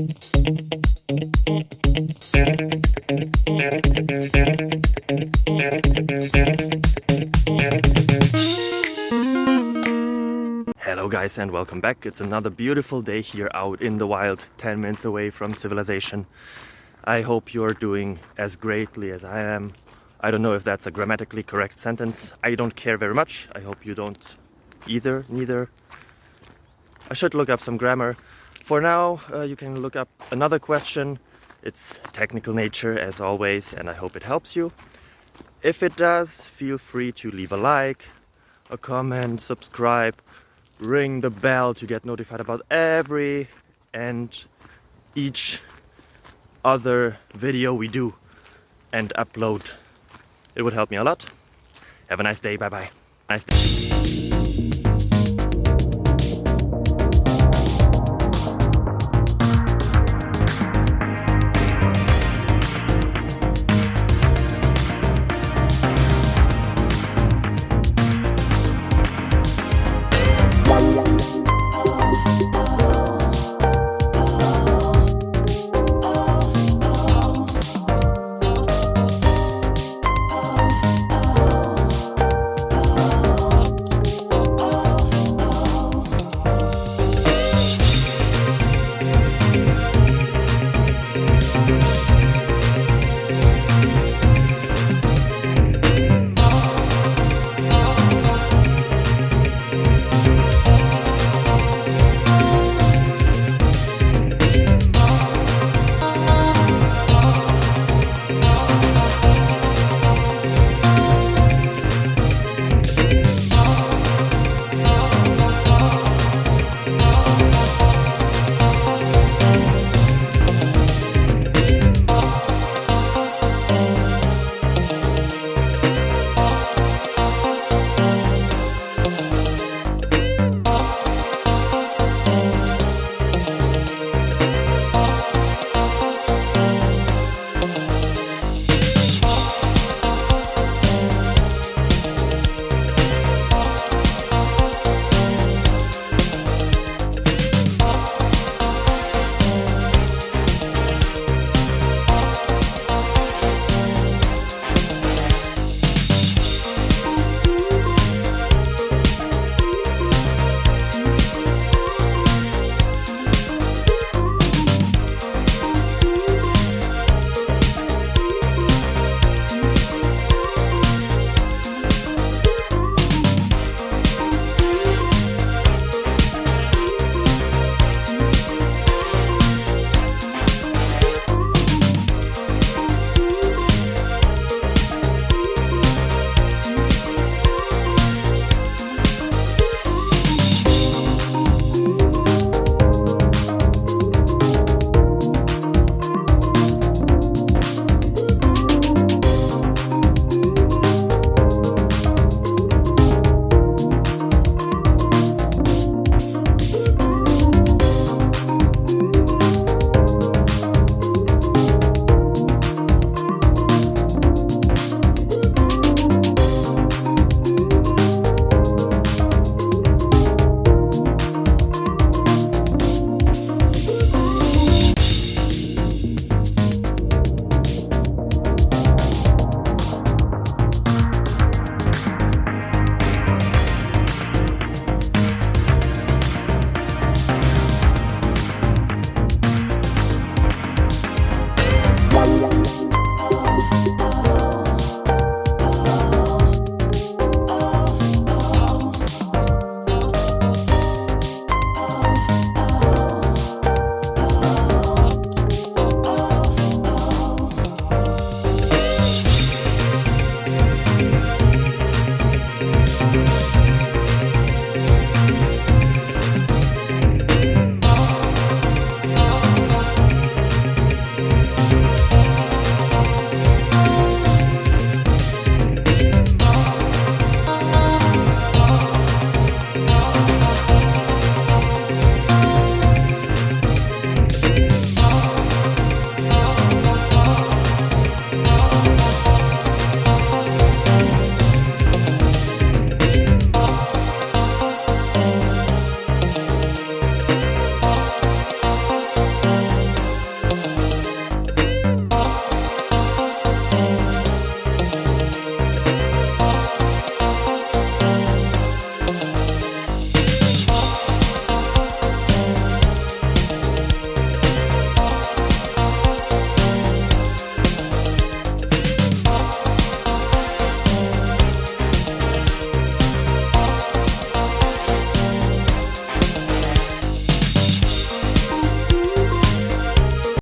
Hello guys and welcome back. It's another beautiful day here out in the wild, 10 minutes away from civilization. I hope you're doing as greatly as I am. I don't know if that's a grammatically correct sentence. I don't care very much. I hope you don't neither. I should look up some grammar. For now, you can look up another question. It's technical nature as always, and I hope it helps you. If it does, feel free to leave a like, a comment, subscribe, ring the bell to get notified about every and each other video we do and upload. It would help me a lot. Have a nice day. Bye bye.